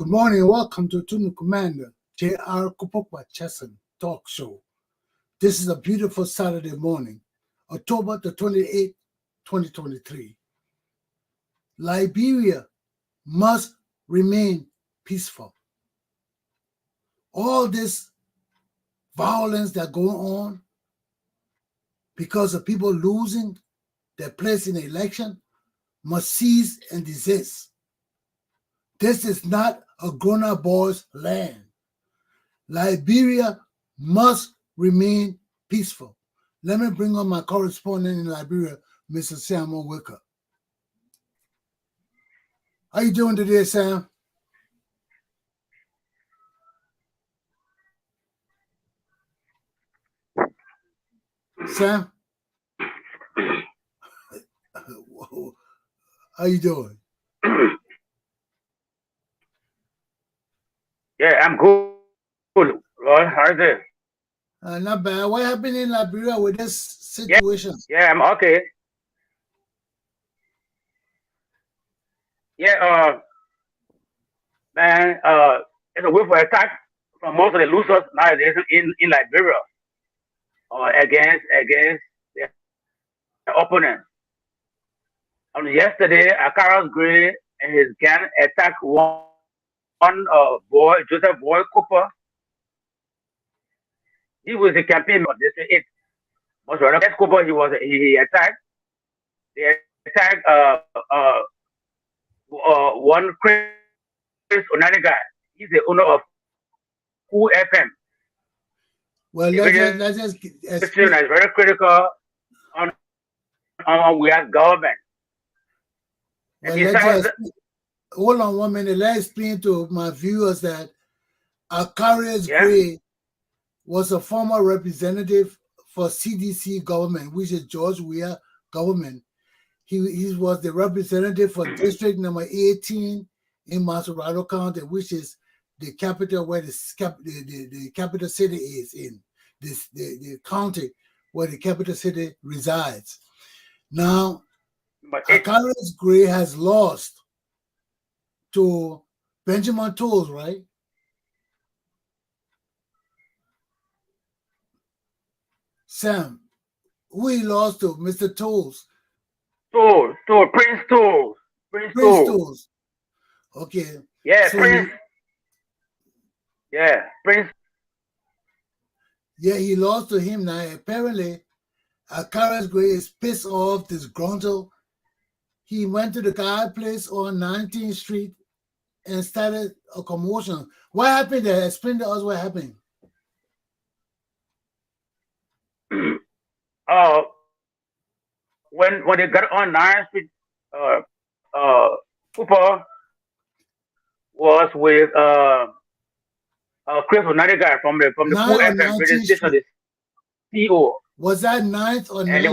Good morning. Welcome to Tunu Commander J.R. Glapohkpa Chesson talk show. This is a beautiful Saturday morning, October the 28th, 2023. Liberia must remain peaceful. All this violence that going on because of people losing their place in the election must cease and desist. This is not a grown-up boy's land. Liberia must remain peaceful. Let me bring on my correspondent in Liberia, Mr. Samuel Wicker. How you doing today, Sam? Sam? How you doing? Yeah, I'm good. Lord, how is it? Not bad. What happened in Liberia with this situation? Yeah, I'm okay. Yeah, man, it's a way for attack from most of the losers nowadays in Liberia against their opponents. Yesterday, Akaras Gray and his gang attacked one boy, Joseph Boy Cooper. He was a campaign of District 8. Most of the Cooper, he attacked. They attacked one Chris Onaniga. He's the owner of Cool FM. Well, let's just explain. Is very critical on we as government. Well, hold on 1 minute. Let's explain to my viewers that Akaras Gray was a former representative for CDC government, which is George Weah government. He was the representative for district number 18 in Masurado County, which is the capital where the capital city is in, the county where the capital city resides. Now, Akaras Gray has lost to Benjamin Tools, right? Sam, who he lost to? Mr. Tools. Prince Tools. Okay. Yeah, so Prince. Prince. Yeah, he lost to him now. Apparently, Akaras Gray is pissed off, disgruntled. He went to the guy place on 19th Street and started a commotion. What happened there? Explain to us what happened. When they got on 9th Street, Cooper was with Chris Onaniga from the Cool FM radio station, the CEO. Was that 9th or 19th? And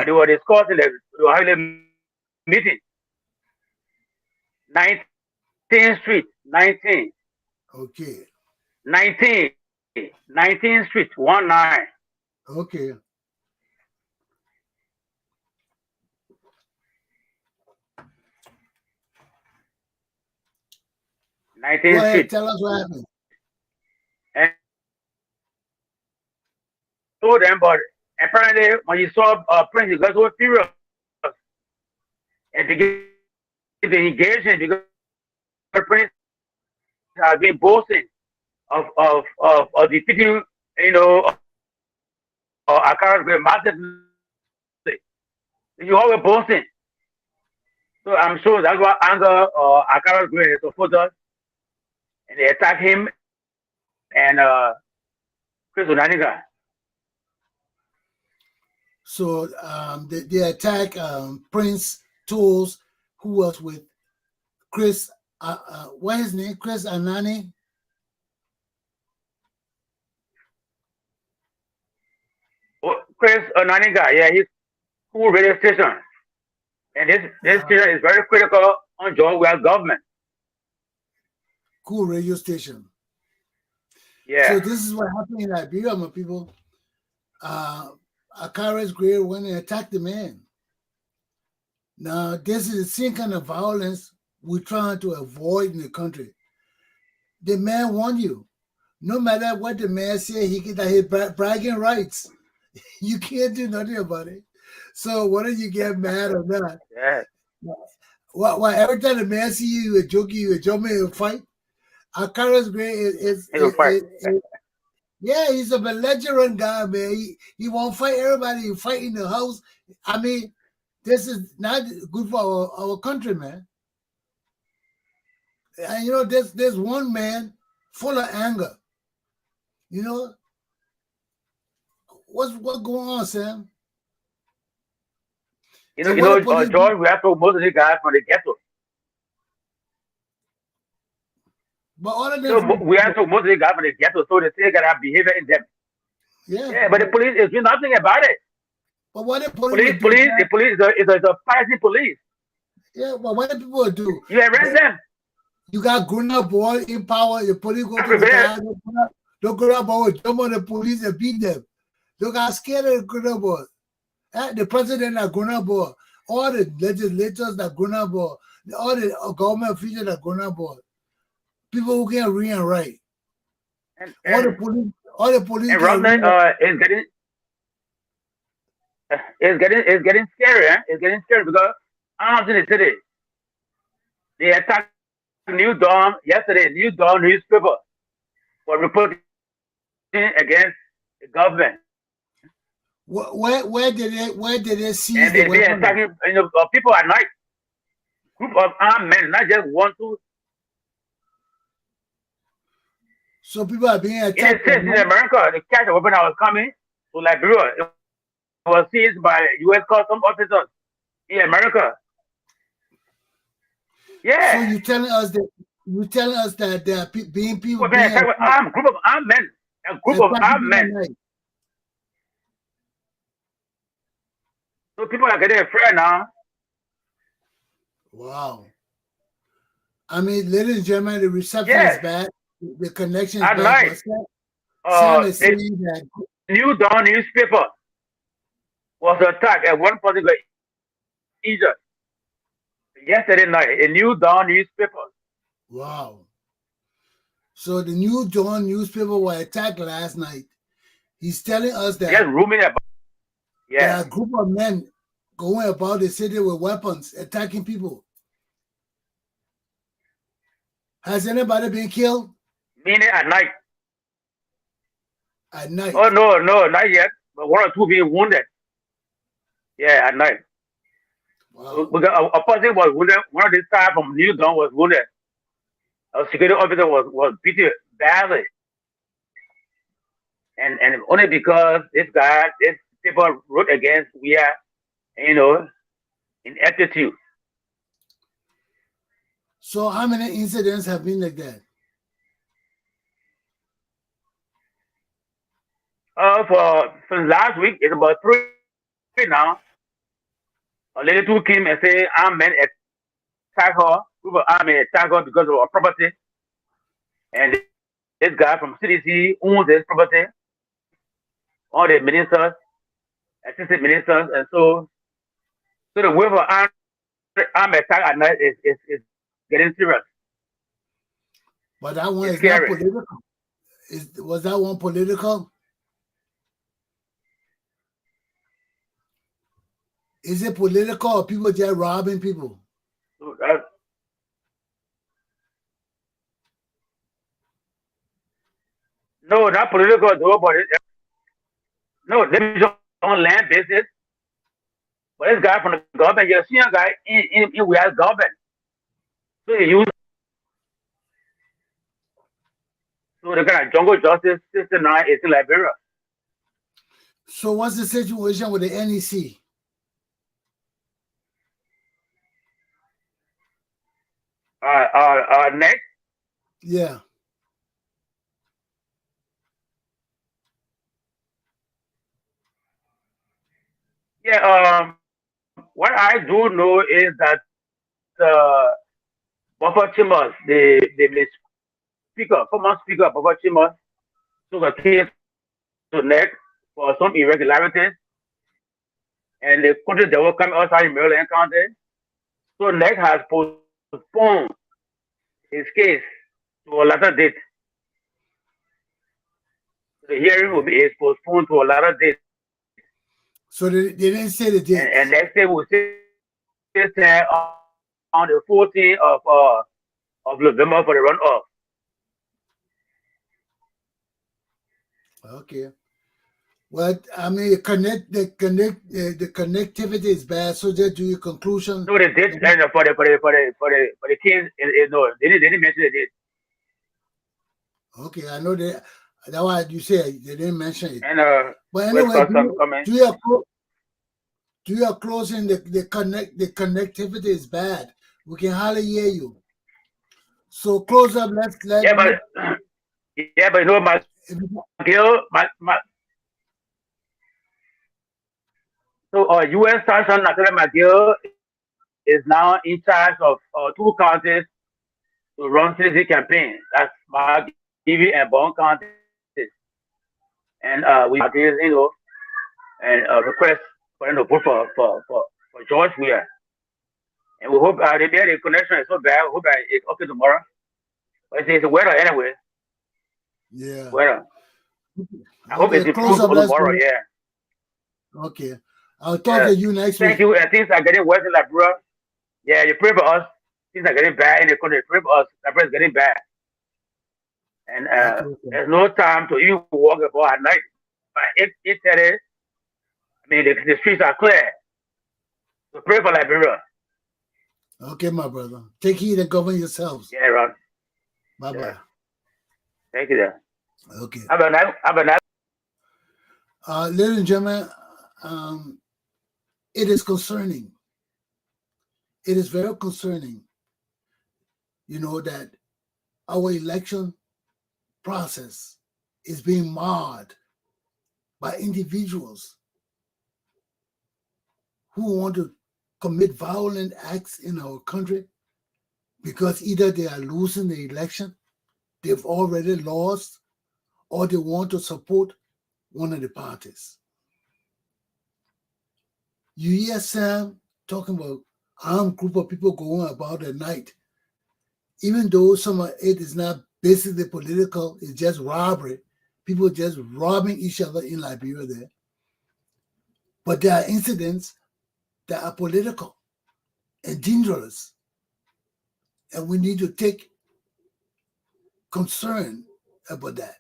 they were discussing they were having a meeting. 19th Street, 19. Okay. 19th Street, 19. Okay. Go ahead, tell us what happened. And told them, but apparently when you saw Prince, he got so furious and to get the engagement because Prince has been boasting of defeating, Akaras Gray massively. You always boasting. So I'm sure that's what anger Akaras Gray supporters, and they attack him and Chris Onaniga. So they attack Prince Tools, who was with Chris. What is his name? Chris Anani. Chris Onaniga, yeah, he's Cool radio station, and this station is very critical on George Weah government. Cool radio station. Yeah. So this is what happened in Liberia, my people. Akaras Gray went and attacked the man. Now, this is the same kind of violence we're trying to avoid in the country. The man won you. No matter what the man said, he get that his bragging rights. You can't do nothing about it. So whether you get mad or not, Yeah, well, every time the man see you, you a joke, you a jump in a fight. Akaras Gray he'll fight. yeah, he's a belligerent guy, man. He won't fight everybody. He fight in the house. I mean, this is not good for our country, man. And you know, there's one man full of anger. You know, what's going on, Sam? So what the police do? George, we have to most of the guys from the ghetto. But all of them from We have to most of the guys from the ghetto, so they still got have behavior in them. yeah. Yeah, but the police is doing nothing about it. But what the police would do, The police is a spicy police. yeah, but what the people would do, You arrest them. you got grown up boy in power, the police go to the Prepare. guy, don't grown up boy jump on the police and beat them. They got scared of the grown up boy. The president that grown up boy, all the legislators that grown up boy, all the government officials that grown up boy. People who can read and write. All the police and can Romney read. is getting scary. It's getting scary because arms in the city. They attacked New Dawn yesterday. New Dawn newspaper for reporting against the government. Where did they seize And the they weapon? attacking people at night. Group of armed men, not just one, two. So people are being In the attacked. States, in America, the cash weapon that was coming to Liberia, it was seized by U.S. custom officers in America. Yeah. So you telling us that there are being people People being being attacked with armed, group of armed men. A group of armed men. So people are getting afraid now. Wow. I mean, ladies and gentlemen, the reception is bad. The connection is At bad. night, Sam is saying that New Dawn newspaper was attacked at one particular Egypt. Yesterday night, a New Dawn newspaper. wow. So the New Dawn newspaper was attacked last night. He's telling us that just rooming about. there are a group of men going about the city with weapons, attacking people. Has anybody been killed? Meaning at night. At night. Oh no, not yet. But one or two being wounded. Yeah, at night. Wow. Because a person was wounded. One of these guys from New Dawn was wounded. A security officer was beaten badly. And only because this people wrote against we are, in attitude. So how many incidents have been like that? Since last week, it's about three now. A lady too came and say armed men attack her, group of armed men attack her because of her property. And this guy from CDC owns this property. All the ministers, assistant ministers, and so the wave of armed attack at night is getting serious. But that one is not political. Was that one political? Is it political or people just robbing people? No, not political though, but no, they just on land basis. But this guy from the government, you're seeing a guy in we have government. So they use the kind of jungle justice system now is in Liberia. So what's the situation with the NEC? Next. Yeah. Yeah, what I do know is that Buffer Chambers, the speaker, former speaker Buffer Chambers, took a case to NEC for some irregularities, and the country that will come outside in Maryland County. So NEC has postponed his case to a later date. The hearing will be is postponed to a later date. So they didn't say the And dates. next day we'll sit there on the 14th of November for the runoff. Okay. Well, I mean, the connectivity is bad. So just do your conclusion. No, the date and for the kids, no, they didn't mention the date. Okay, I know that. That's why you say they didn't mention it. And But wait anyway, for some comments. do your closing. The connectivity is bad. We can hardly hear you. So close up. Let Yeah, but yeah, but you know my girl, my so U.S. Sergeant Natalia McGill is now in charge of two counties to run citizen campaign. That's Margibi and Bond counties, and we parties, and request for them to vote for George Weah. And we hope the connection is so bad. We hope that it's okay tomorrow. But it's the weather anyway. yeah. Weather. I hope Okay, it's close improved up. for Let's tomorrow. go. Yeah. Okay, I'll talk Yeah. to you next Thank week. you. And things are getting worse in Liberia. Yeah, you pray for us. Things are getting bad in the country. Pray for us. Liberia is getting bad. And Okay, okay. there's no time to even walk about at night. By 8:30, I mean, the streets are clear. So pray for Liberia. Okay, my brother. Take heed and govern yourselves. Yeah, Ron. Bye Yeah. bye. Thank you, there. Okay. Have a nice. Ladies and gentlemen, um, it is concerning. It is very concerning, that our election process is being marred by individuals who want to commit violent acts in our country because either they are losing the election, they've already lost, or they want to support one of the parties. You hear Sam talking about armed group of people going about at night, even though some of it is not basically political, it's just robbery. People just robbing each other in Liberia there. But there are incidents that are political and dangerous, and we need to take concern about that.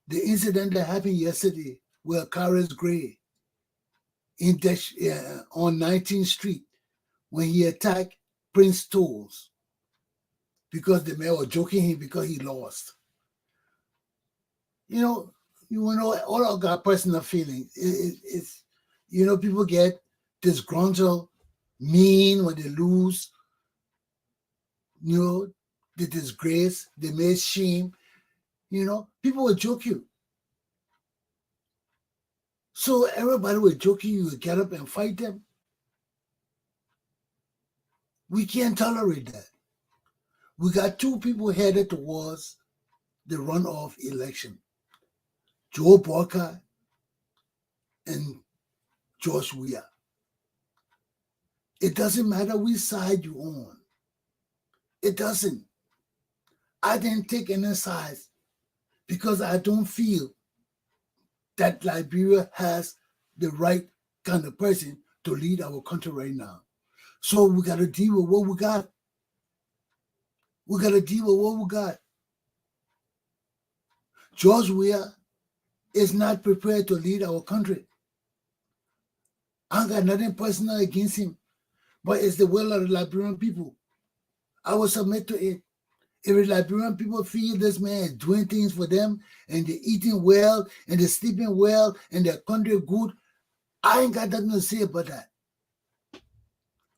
The incident that happened yesterday with Kara's Gray on 19th Street when he attacked Prince Tools because the man was joking him because he lost. You know, all of got personal feelings. It's people get disgruntled, mean when they lose. The disgrace, they made shame. People will joke you. So everybody will joke you would get up and fight them. We can't tolerate that. We got two people headed towards the runoff election. Joe Walker and George Weah. It doesn't matter which side you're on. It doesn't. I didn't take any sides because I don't feel that Liberia has the right kind of person to lead our country right now. So we got to deal with what we got. We got to deal with what we got. George Weah is not prepared to lead our country. I got nothing personal against him, but it's the will of the Liberian people. I will submit to it. If the Liberian people feel this man is doing things for them and they're eating well and they're sleeping well and their country good, I ain't got nothing to say about that.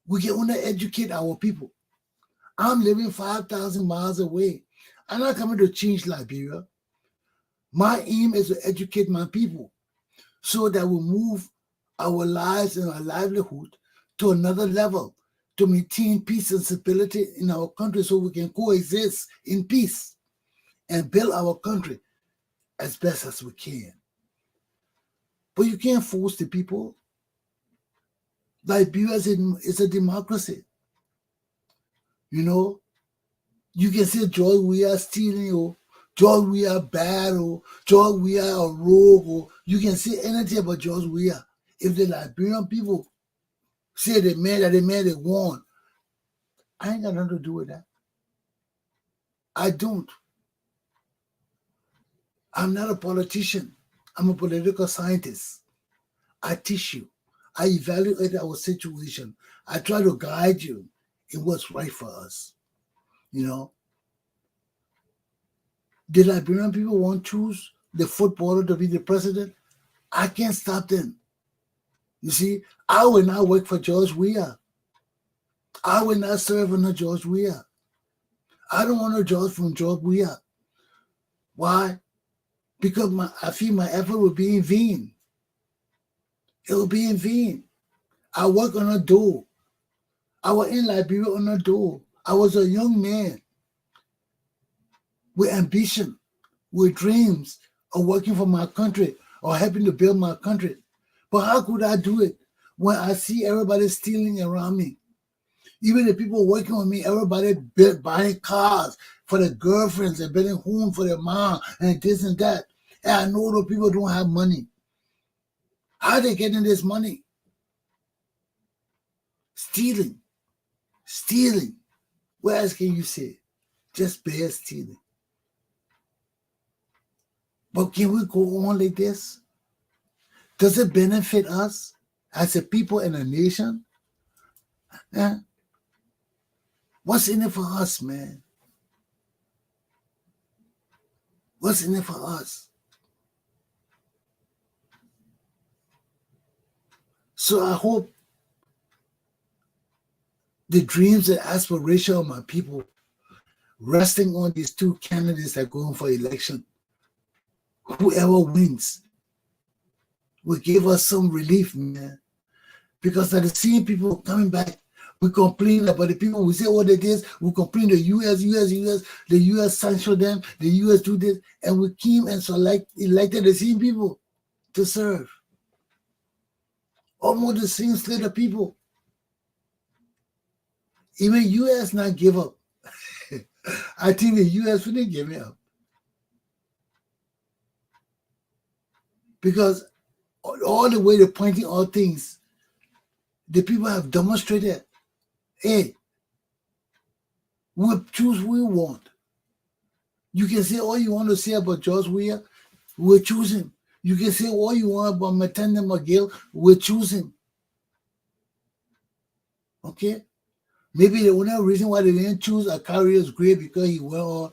We can only educate our people. I'm living 5,000 miles away. I'm not coming to change Liberia. My aim is to educate my people so that we move our lives and our livelihood to another level to maintain peace and stability in our country so we can coexist in peace and build our country as best as we can. But you can't force the people. Liberia is a democracy. You can say George Weah stealing, or George Weah bad, or George Weah a rogue, or you can say anything about George Weah. If the Liberian people say they made that they won, I ain't got nothing to do with that. I don't. I'm not a politician. I'm a political scientist. I teach you. I evaluate our situation. I try to guide you in what's right for us. You know, the Liberian people won't choose the footballer to be the president. I can't stop them. You see, I will not work for George Weah. I will not serve under George Weah. I don't want to judge from George Weah. Why? Because I feel my effort will be in vain. It will be in vain. I work on a door. I was in Liberia on a door. I was a young man with ambition, with dreams of working for my country or helping to build my country. But how could I do it when I see everybody stealing around me? Even the people working with me, everybody buying cars for their girlfriends and building homes for their mom and this and that. And I know those people don't have money. How are they getting this money? Stealing. Stealing. What else can you say? Just bare stealing. But can we go on like this? Does it benefit us as a people and a nation? Eh? What's in it for us, man? What's in it for us? So I hope the dreams and aspirations of my people resting on these two candidates that are going for election, whoever wins, will give us some relief, man. Because at the same people coming back, we complain about the people. We say what it is. We complain the US. The US censor them. The US do this. And we came and elected the same people to serve. Almost the same slate of people. Even US not give up. I think the US wouldn't give me up. Because all the way they're pointing out things, the people have demonstrated, hey, we'll choose who we want. You can say all you want to say about George Weah, we'll choose him. You can say all you want about Matenda McGill, we'll choose him. Okay? Maybe the only reason why they didn't choose a Carrier's Gray because he went on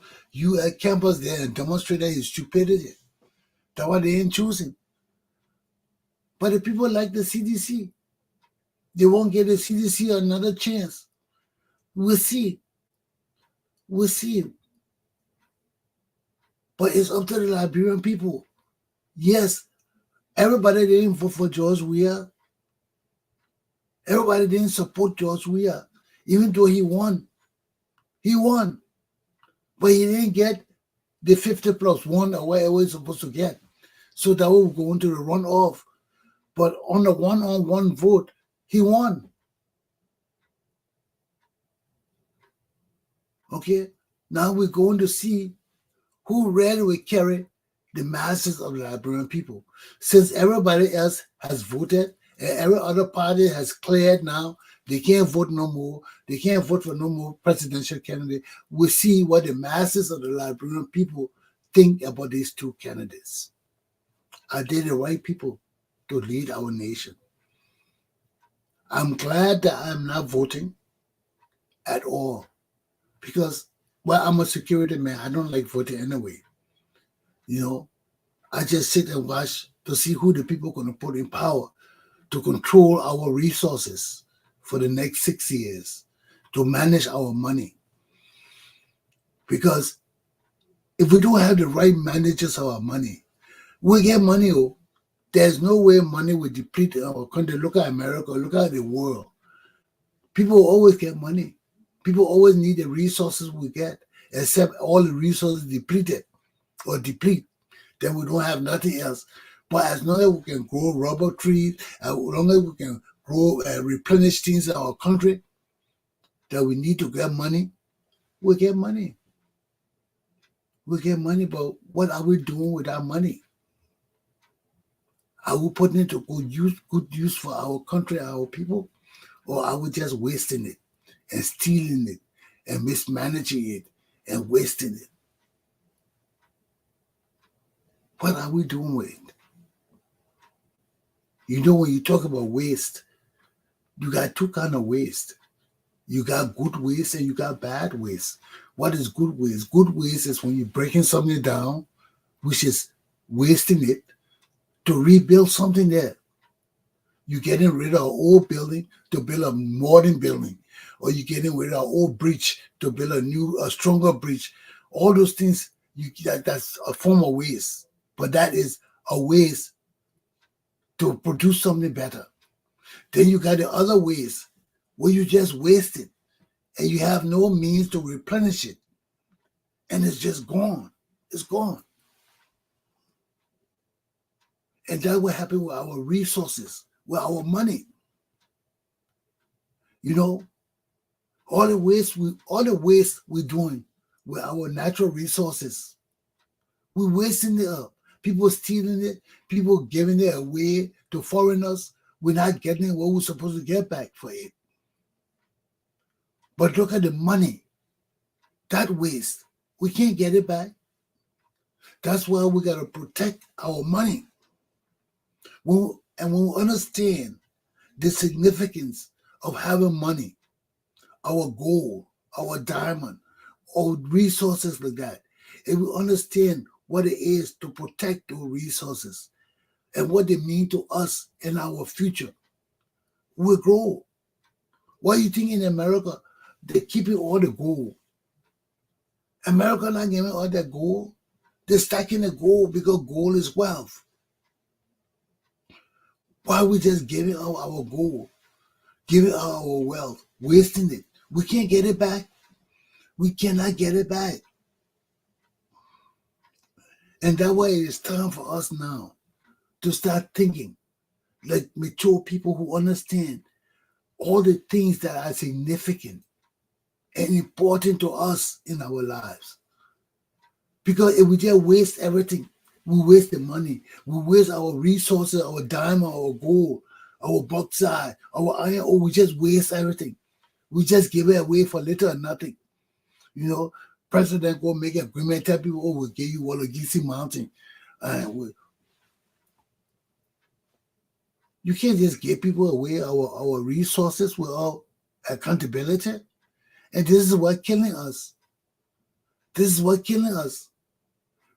campus there and demonstrated his stupidity. That's why they didn't choose him. But the people like the CDC. They won't give the CDC another chance. We'll see. We'll see. But it's up to the Liberian people. Yes, everybody didn't vote for George Weah. Everybody didn't support George Weah, even though he won. He won. But he didn't get the 50+1 or whatever he's supposed to get. So that will go into the runoff. But on the one-on-one vote, he won. Okay? Now we're going to see who really will carry the masses of the Liberian people. Since everybody else has voted and every other party has cleared now, they can't vote no more. They can't vote for no more presidential candidate. We'll see what the masses of the Liberian people think about these two candidates. Are they the right people to lead our nation? I'm glad that I'm not voting at all because, well, I'm a security man. I don't like voting anyway. You know, I just sit and watch to see who the people are going to put in power to control our resources for the next 6 years, to manage our money. Because if we don't have the right managers of our money, we get money. There's no way money will deplete our country. Look at America. Look at the world. People always get money. People always need the resources we get, except all the resources depleted or deplete. Then we don't have nothing else. But as long as we can grow rubber trees, as long as we can grow, replenish things in our country that we need to get money, We get money. We get money, but what are we doing with our money? Are we putting it to good use for our country, our people? Or are we just wasting it and stealing it and mismanaging it and wasting it? What are we doing with it? You know, when you talk about waste, you got two kind of waste. You got good waste and you got bad waste. What is good waste? Good waste is when you're breaking something down, which is wasting it, to rebuild something there. You're getting rid of an old building to build a modern building, or you're getting rid of an old bridge to build a stronger bridge. All those things, that's a form of waste, but that is a waste to produce something better. Then you got the other waste where you just waste it and you have no means to replenish it, and it's just gone. It's gone. And that's what happened with our resources, with our money. You know, all the waste we're doing with our natural resources, we're wasting it up. People stealing it, people giving it away to foreigners. We're not getting what we're supposed to get back for it. But look at the money, that waste, we can't get it back. That's why we gotta protect our money. When we understand the significance of having money, our gold, our diamond, or resources like that, and we understand what it is to protect those resources and what they mean to us in our future, we'll grow. Why do you think in America they're keeping all the gold? America not giving all that gold. They're stacking the gold because gold is wealth. Why are we just giving out our gold, giving out our wealth, wasting it? We can't get it back. We cannot get it back. And that way it's time for us now to start thinking like mature people who understand all the things that are significant and important to us in our lives. Because if we just waste everything, we waste the money, we waste our resources, our diamond, our gold, our bauxite, our iron ore, we just waste everything. We just give it away for little or nothing. You know, president go make an agreement, tell people, oh, we'll give you Wallagisi Mountain. You can't just give people away our resources without accountability. And this is what killing us. This is what killing us.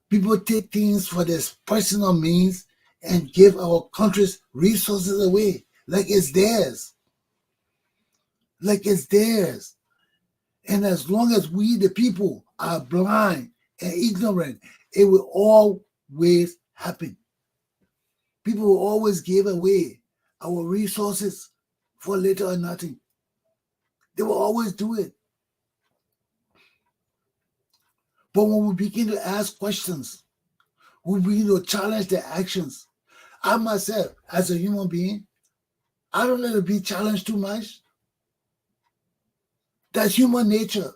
People take things for their personal means and give our country's resources away like it's theirs. Like it's theirs. And as long as we, the people, are blind and ignorant, it will always happen. People will always give away our resources for little or nothing. They will always do it. But when we begin to ask questions, we begin to challenge their actions. I myself, as a human being, I don't let it be challenged too much. That's human nature.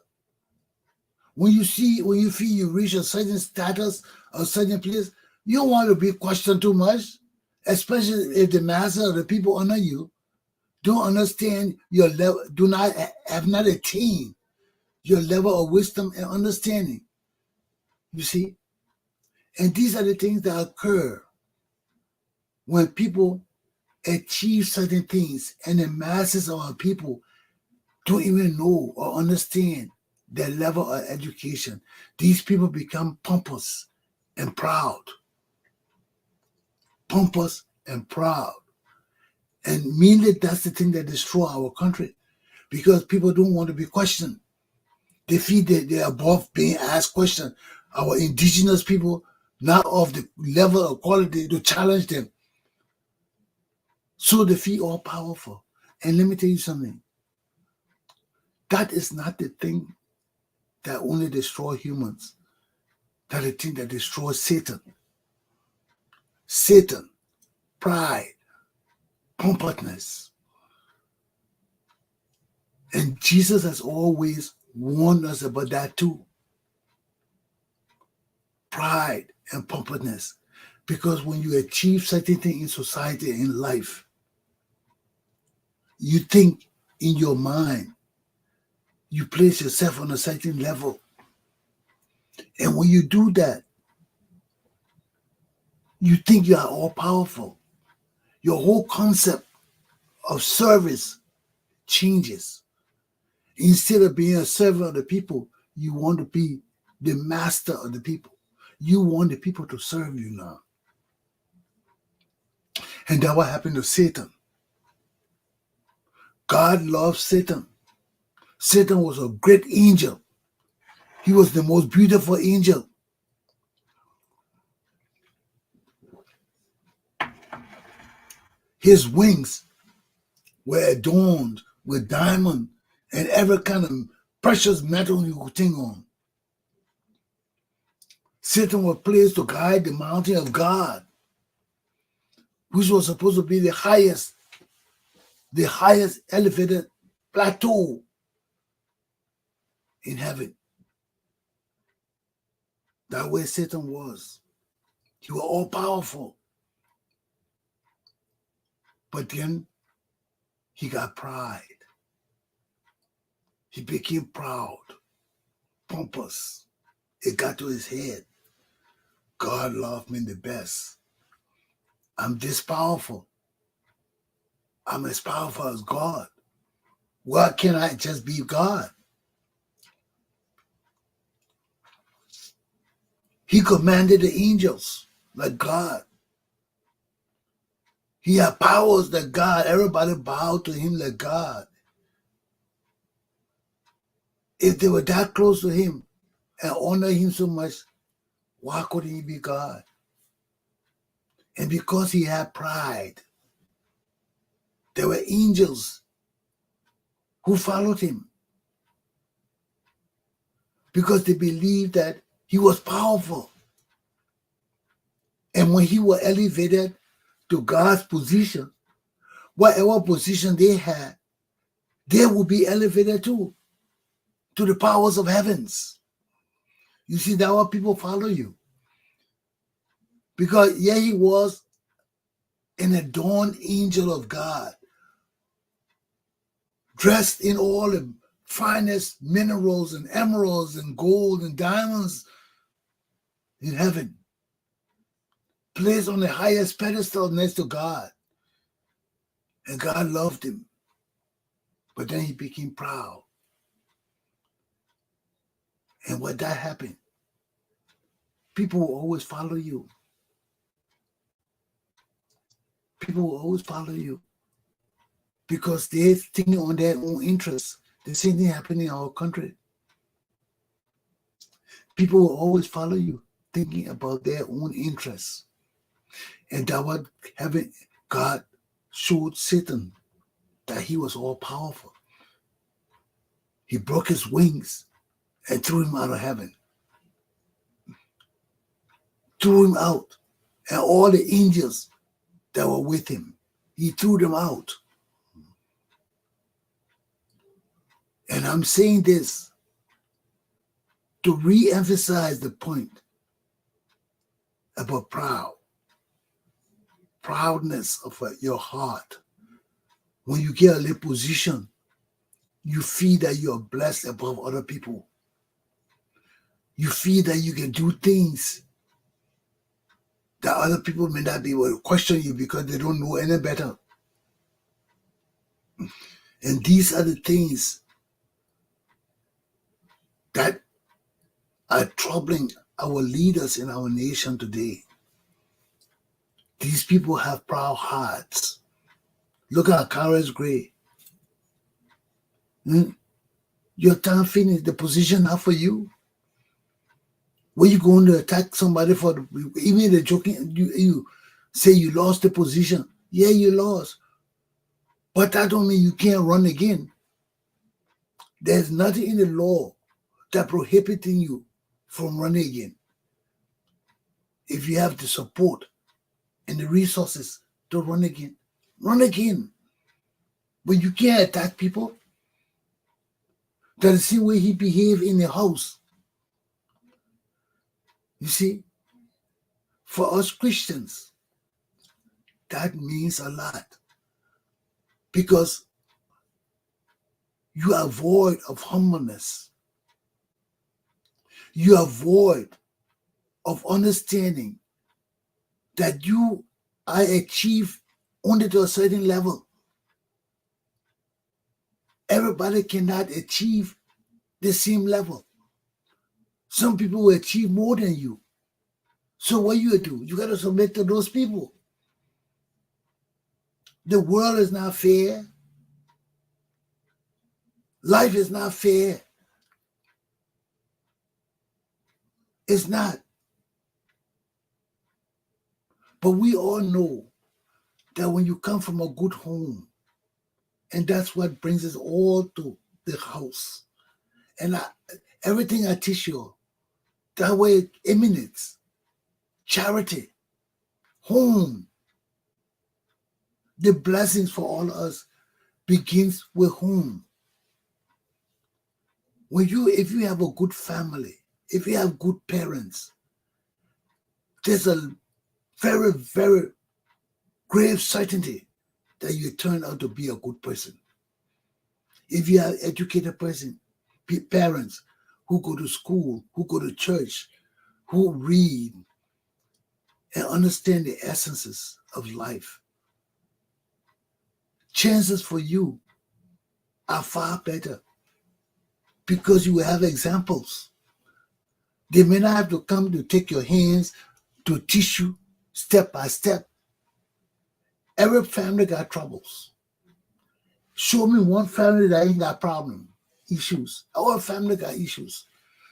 When you feel you reach a certain status or a certain place, you don't want to be questioned too much, especially if the master or the people under you don't understand your level, have not attained your level of wisdom and understanding. You see? And these are the things that occur when people achieve certain things and the masses of our people don't even know or understand their level of education. These people become pompous and proud. Pompous and proud. And mainly that's the thing that destroys our country, because people don't want to be questioned. They feel that they're above being asked questions. Our indigenous people, not of the level of quality to challenge them. So they feel all powerful. And let me tell you something. That is not the thing that only destroys humans. That is the thing that destroys Satan. Satan, pride, pompousness. And Jesus has always warned us about that too. Pride and pompousness. Because when you achieve certain things in society and in life, you think in your mind, you place yourself on a certain level. And when you do that, you think you are all powerful. Your whole concept of service changes. Instead of being a servant of the people, you want to be the master of the people. You want the people to serve you now. And that's what happened to Satan. God loved Satan. Satan was a great angel. He was the most beautiful angel. His wings were adorned with diamond and every kind of precious metal you could think on. Satan was placed to guide the mountain of God, which was supposed to be the highest elevated plateau in heaven. That way Satan was. He was all powerful. But then he got pride. He became proud, pompous. It got to his head. God loved me the best. I'm this powerful. I'm as powerful as God. Why can't I just be God? He commanded the angels like God. He had powers like God. Everybody bowed to him like God. If they were that close to him and honor him so much, why couldn't he be God? And because he had pride, there were angels who followed him because they believed that he was powerful. And when he was elevated to God's position, whatever position they had, they would be elevated too, to the powers of heavens. You see, that's why people follow you. Because yeah, he was an adorned angel of God, dressed in all the finest minerals and emeralds and gold and diamonds in heaven, placed on the highest pedestal next to God. And God loved him. But then he became proud. And when that happened, people will always follow you. People will always follow you because they're thinking on their own interests. The same thing happened in our country. People will always follow you, thinking about their own interests. And that what having God showed Satan that he was all powerful. He broke his wings and threw him out of heaven. Threw him out. And all the angels that were with him, he threw them out. And I'm saying this to re-emphasize the point about proudness of your heart. When you get a little position, you feel that you are blessed above other people. You feel that you can do things that other people may not be able to question you because they don't know any better. And these are the things that are troubling our leaders in our nation today. These people have proud hearts. Look at Carlos Gray. Your time finished. The position not for you. When you going to attack somebody for even the joking, you say you lost the position. Yeah, you lost. But that don't mean you can't run again. There's nothing in the law that prohibiting you from running again. If you have the support and the resources to run again, run again. But you can't attack people. That the same way he behaved in the house. You see, for us Christians, that means a lot because you are void of humbleness. You are void of understanding that you are achieved only to a certain level. Everybody cannot achieve the same level. Some people will achieve more than you. So what you do? You got to submit to those people. The world is not fair. Life is not fair. It's not. But we all know that when you come from a good home, and that's what brings us all to the house. And everything I teach you, that way it emanates. Charity, home. The blessings for all of us begins with home. If you have a good family, if you have good parents, there's a very, very grave certainty that you turn out to be a good person. If you have educated parents who go to school, who go to church, who read and understand the essences of life, chances for you are far better because you will have examples. They may not have to come to take your hands to teach you step by step. Every family got troubles. Show me one family that ain't got issues. Our family got issues.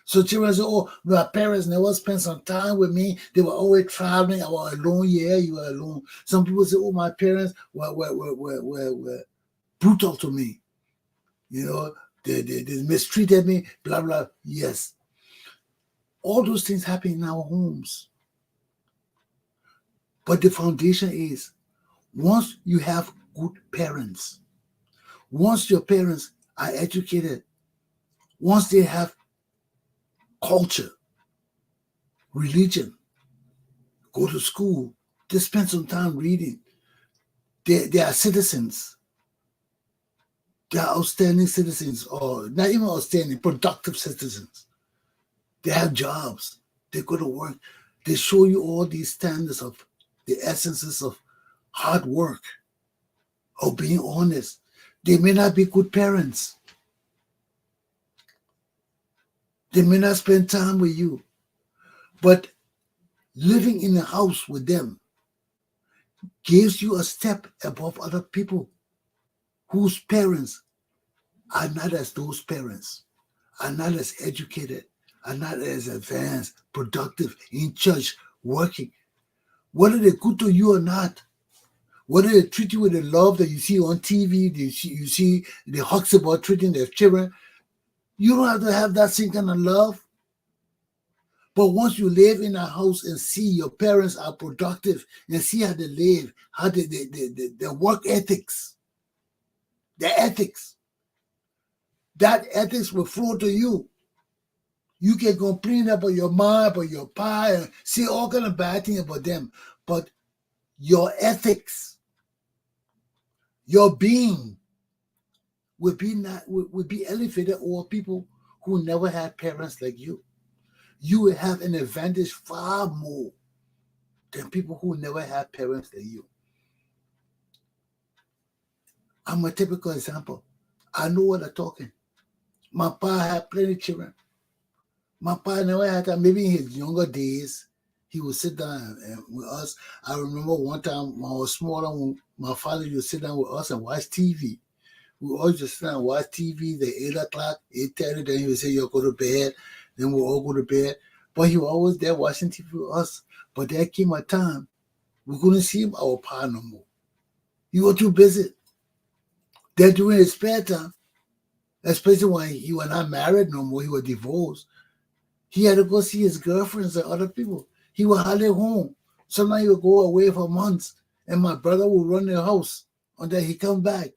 So children say, oh, my parents never spent some time with me. They were always traveling. I was alone. Yeah, you were alone. Some people say, oh, my parents were brutal to me. You know, they mistreated me, blah, blah. Yes. All those things happen in our homes. But the foundation is, once you have good parents, once your parents are educated, once they have culture, religion, go to school, they spend some time reading. They are citizens. They are outstanding citizens, or not even outstanding, productive citizens. They have jobs. They go to work. They show you all these standards of the essences of hard work, of being honest. They may not be good parents. They may not spend time with you. But living in a house with them gives you a step above other people whose parents are not as those parents, are not as educated, are not as advanced, productive, in church, working. Whether they're good to you or not, whether they treat you with the love that you see on TV, you see the hawks about treating their children, you don't have to have that same kind of love. But once you live in a house and see your parents are productive and see how they live, how their work ethics, their ethics, that ethics will flow to you. You can complain about your mom, about your pa, and say all kind of bad things about them. But your ethics, your being will be elevated over people who never had parents like you. You will have an advantage far more than people who never had parents like you. I'm a typical example. I know what I'm talking. My pa had plenty of children. My pa never had that. Maybe in his younger days, he would sit down and with us. I remember one time when I was smaller, when my father used to sit down with us and watch TV. We always just sit down and watch TV, the 8 o'clock, 8:30, then he would say, you'll go to bed. Then we'll all go to bed. But he was always there watching TV with us. But there came a time we couldn't see our pa no more. He was too busy. Then during his spare time, especially when he was not married no more, he was divorced, he had to go see his girlfriends and other people. He was hardly home. Sometimes he would go away for months, and my brother would run the house until he come back.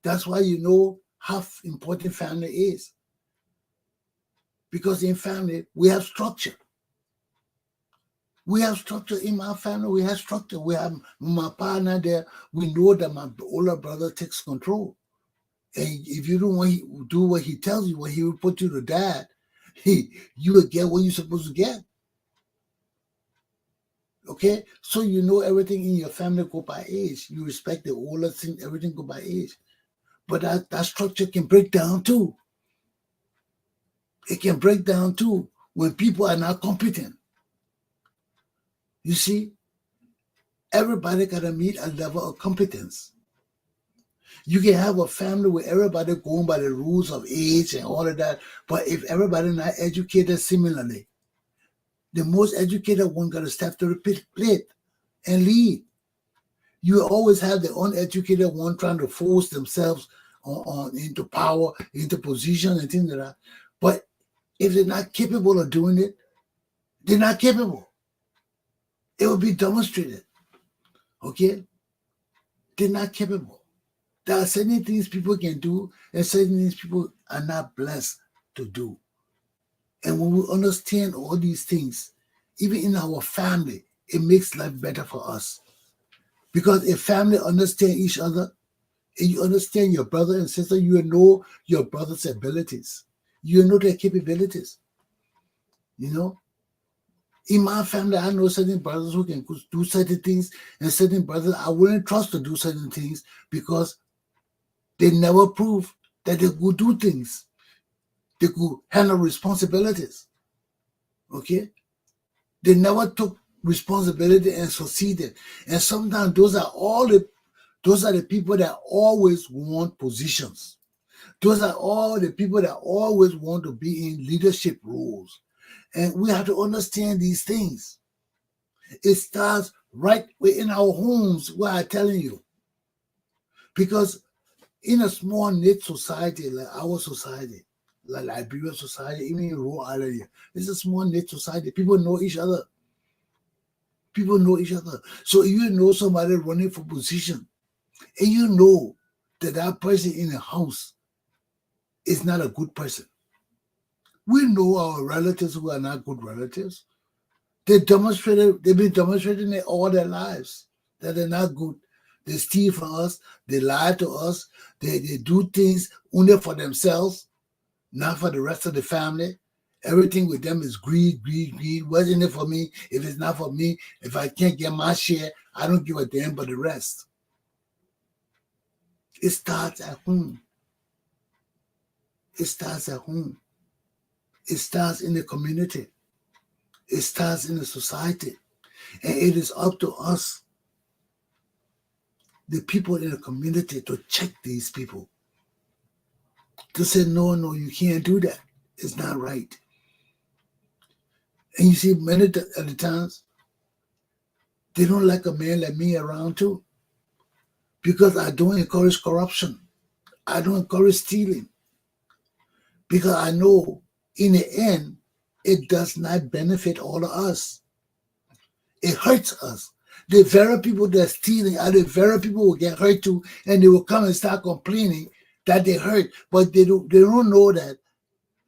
That's why you know how important family is. Because in family, we have structure. We have structure in my family. We have structure. We have my partner there. We know that my older brother takes control. And if you don't want to do what he tells you, when he will put you to dad, you will get what you're supposed to get. Okay? So you know everything in your family go by age. You respect the older thing, everything go by age. But that structure can break down too. It can break down too when people are not competent. You see, everybody got to meet a level of competence. You can have a family where everybody going by the rules of age and all of that, but if everybody not educated similarly, the most educated one got to step to the plate and lead. You always have the uneducated one trying to force themselves on into power, into position and things like that. But if they're not capable of doing it, they're not capable. It will be demonstrated. Okay? They're not capable. There are certain things people can do and certain things people are not blessed to do. And when we understand all these things, even in our family, it makes life better for us. Because if family understand each other, and you understand your brother and sister, you know your brother's abilities. You know their capabilities. You know? In my family, I know certain brothers who can do certain things, and certain brothers I wouldn't trust to do certain things because they never proved that they could do things. They could handle responsibilities. Okay? They never took responsibility and succeeded. And sometimes those are the people that always want positions. Those are all the people that always want to be in leadership roles. And we have to understand these things. It starts right within our homes, where I'm telling you. Because in a small knit society like our society, like Liberian society, even in rural area, it's a small knit society. People know each other. People know each other. So if you know somebody running for position, and you know that person in the house is not a good person. We know our relatives who are not good relatives. They've been demonstrating it all their lives that they're not good. They steal from us, they lie to us, they do things only for themselves, not for the rest of the family. Everything with them is greed, greed, greed. What's in it for me? If it's not for me, if I can't get my share, I don't give a damn but the rest. It starts at home. It starts at home. It starts in the community. It starts in the society. And it is up to us, the people in the community, to check these people. To say, no, you can't do that. It's not right. And you see, many of the times, they don't like a man like me around too. Because I don't encourage corruption. I don't encourage stealing. Because I know in the end, it does not benefit all of us. It hurts us. The very people that are stealing are the very people who get hurt too, and they will come and start complaining that they hurt, but they don't know that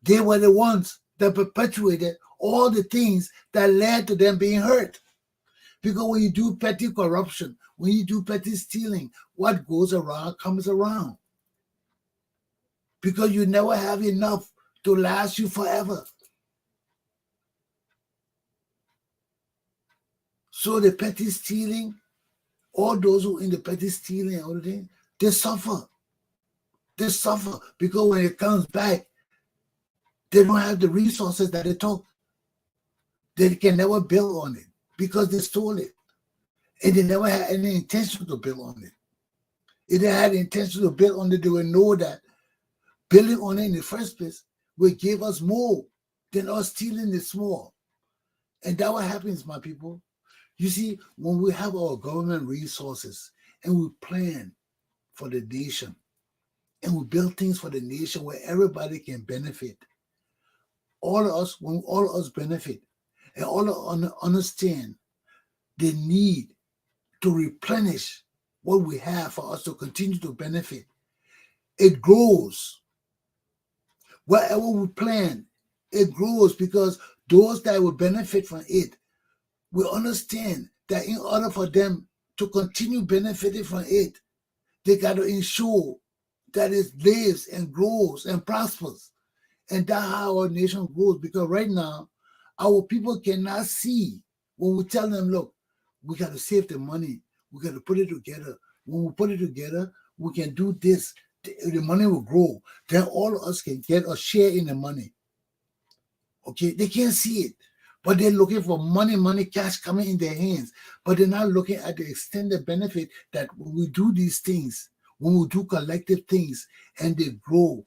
they were the ones that perpetuated all the things that led to them being hurt. Because when you do petty corruption, when you do petty stealing, what goes around comes around. Because you never have enough to last you forever. So the petty stealing, all those who in the petty stealing and all the things, they suffer. They suffer because when it comes back, they don't have the resources that they took. They can never build on it because they stole it. And they never had any intention to build on it. If they had the intention to build on it, they would know that building on it in the first place will give us more than us stealing the small. And that what happens, my people. You see, when we have our government resources and we plan for the nation and we build things for the nation where everybody can benefit, all of us, when all of us benefit, and all of us understand the need to replenish what we have for us to continue to benefit, it grows. Whatever we plan, it grows because those that will benefit from it will understand that in order for them to continue benefiting from it, they got to ensure that it lives and grows and prospers. And that's how our nation grows. Because right now, our people cannot see when we tell them, look, we got to save the money. We got to put it together. When we put it together, we can do this. The money will grow. Then all of us can get a share in the money. Okay, they can't see it, but they're looking for money, cash coming in their hands. But they're not looking at the extended benefit that when we do these things, when we do collective things and they grow,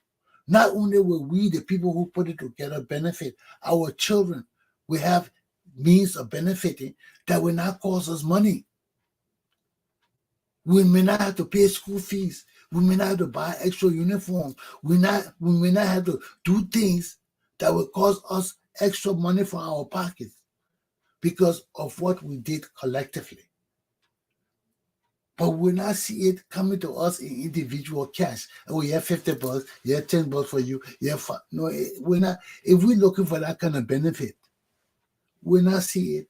not only will we, the people who put it together, benefit, our children will have means of benefiting that will not cost us money. We may not have to pay school fees. We may not have to buy extra uniforms. We may not have to do things that will cost us extra money from our pockets because of what we did collectively. But we not see it coming to us in individual cash. Oh, you have $50, you have $10 for you, you have five. No, we're not. If we're looking for that kind of benefit, we not see it.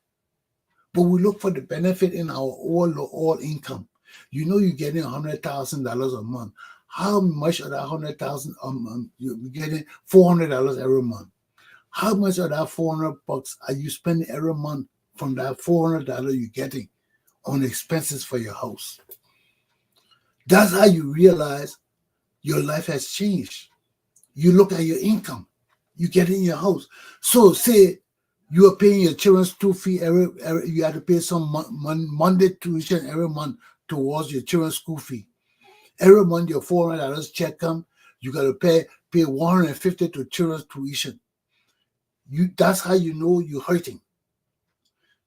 But we look for the benefit in our all income. You know, you're getting $100,000 a month. How much of that 100,000 a month you're getting? $400 every month. How much of that $400 are you spending every month from that $400 you're getting on expenses for your house? That's how you realize your life has changed. You look at your income you get in your house. So say you are paying your children's school fee every you have to pay some Monday tuition every month towards your children's school fee. Every month your $400 check come, you got to pay $150 to children's tuition. That's how you know you're hurting.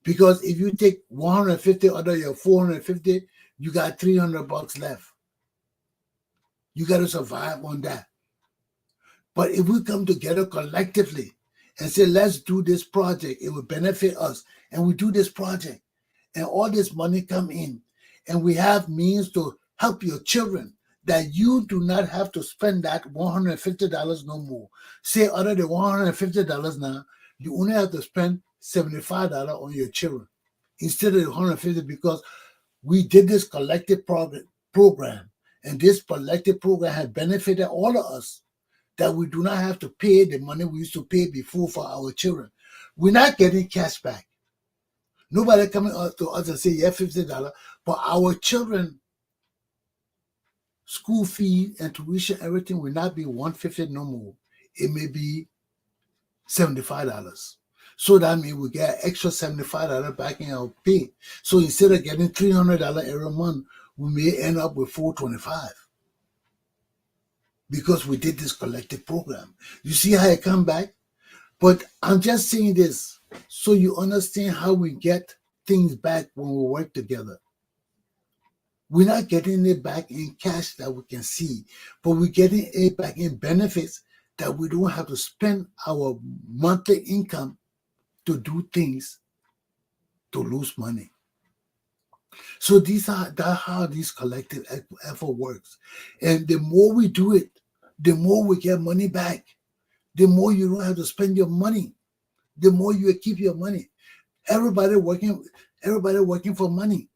Because if you take 150 out of your 450, you got $300 left. You got to survive on that. But if we come together collectively and say, let's do this project, it will benefit us, and we do this project, and all this money come in, and we have means to help your children, that you do not have to spend that $150 no more. Say out of the $150 now, you only have to spend $75 on your children instead of the $150, because we did this collective program, and this collective program has benefited all of us, that we do not have to pay the money we used to pay before for our children. We're not getting cash back. Nobody coming up to us and say, yeah, $50, but our children, school fee and tuition, everything will not be $150 no more. It may be $75. So that means we get extra $75 back in our pay. So instead of getting $300 every month, we may end up with $425 because we did this collective program. You see how it come back? But I'm just saying this so you understand how we get things back when we work together. We're not getting it back in cash that we can see, but we're getting it back in benefits that we don't have to spend our monthly income to do things to lose money. So that's how this collective effort works. And the more we do it, the more we get money back. The more you don't have to spend your money, the more you keep your money. Everybody working for money.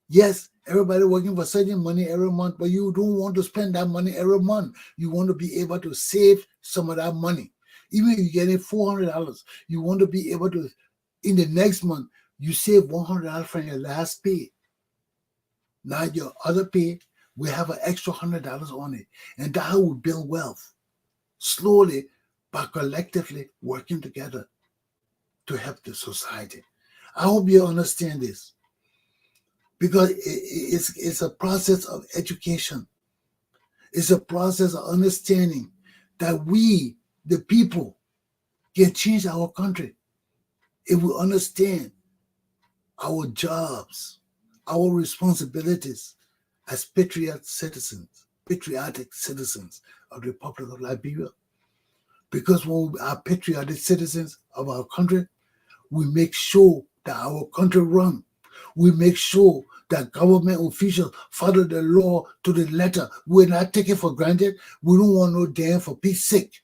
Yes, everybody working for certain money every month, but you don't want to spend that money every month. You want to be able to save some of that money. Even if you're getting $400, you want to be able to, in the next month, you save $100 from your last pay. Now your other pay will have an extra $100 on it. And that's how we build wealth. Slowly, but collectively working together to help the society. I hope you understand this, because it's a process of education. It's a process of understanding that we, the people, can change our country if we understand our jobs, our responsibilities as patriotic citizens of the Republic of Liberia. Because when we are patriotic citizens of our country, we make sure that our country runs. We make sure that government officials follow the law to the letter. We're not taking for granted. We don't want no damn for peace sake.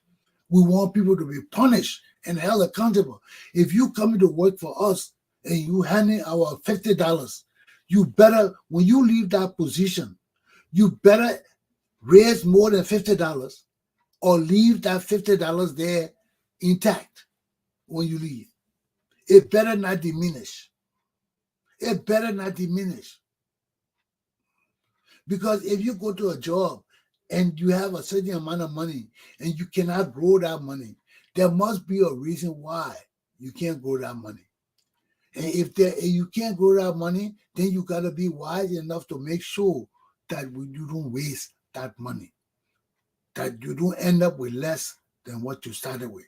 We want people to be punished and held accountable. If you come to work for us and you handing our $50, you better, when you leave that position, you better raise more than $50 or leave that $50 there intact when you leave. It better not diminish. It better not diminish. Because if you go to a job and you have a certain amount of money and you cannot grow that money, there must be a reason why you can't grow that money. And if you can't grow that money, then you got to be wise enough to make sure that you don't waste that money, that you don't end up with less than what you started with.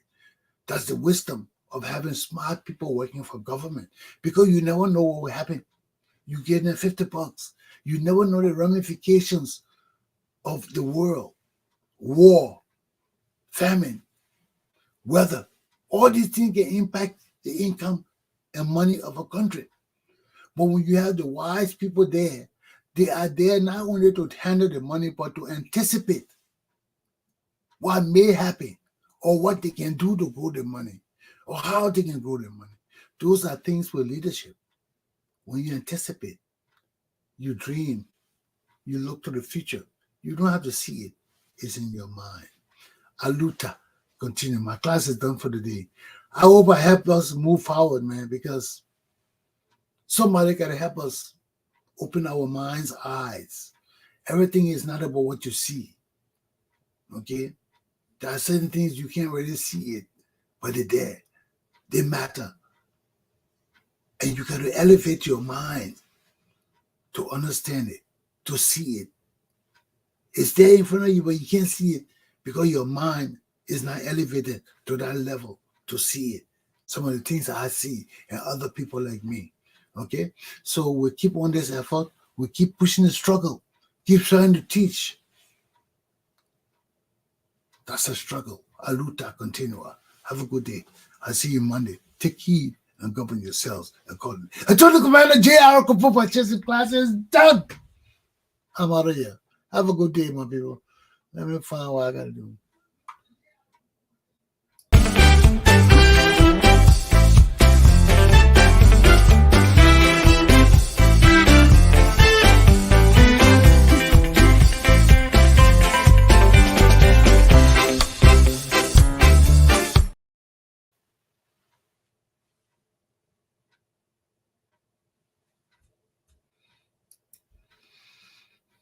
That's the wisdom of having smart people working for government, because you never know what will happen. You get in $50. You never know the ramifications of the world, war, famine, weather. All these things can impact the income and money of a country. But when you have the wise people there, they are there not only to handle the money, but to anticipate what may happen or what they can do to grow the money or how they can grow the money. Those are things for leadership. When you anticipate, you dream, you look to the future. You don't have to see it. It's in your mind. Aluta. Continue. My class is done for the day. I hope I help us move forward, man, because somebody got to help us open our mind's eyes. Everything is not about what you see. Okay? There are certain things you can't really see it, but they're there. They matter. And you got to elevate your mind to understand it, to see it. It's there in front of you, but you can't see it because your mind is not elevated to that level to see it. Some of the things I see and other people like me. Okay? So we keep on this effort. We keep pushing the struggle. Keep trying to teach. That's a struggle. Aluta continua. Have a good day. I'll see you Monday. Take heed and govern yourselves accordingly. I told the commander J.R. Glapohkpa Chesson class is done. I'm out of here. Have a good day, my people. Let me find what I gotta do.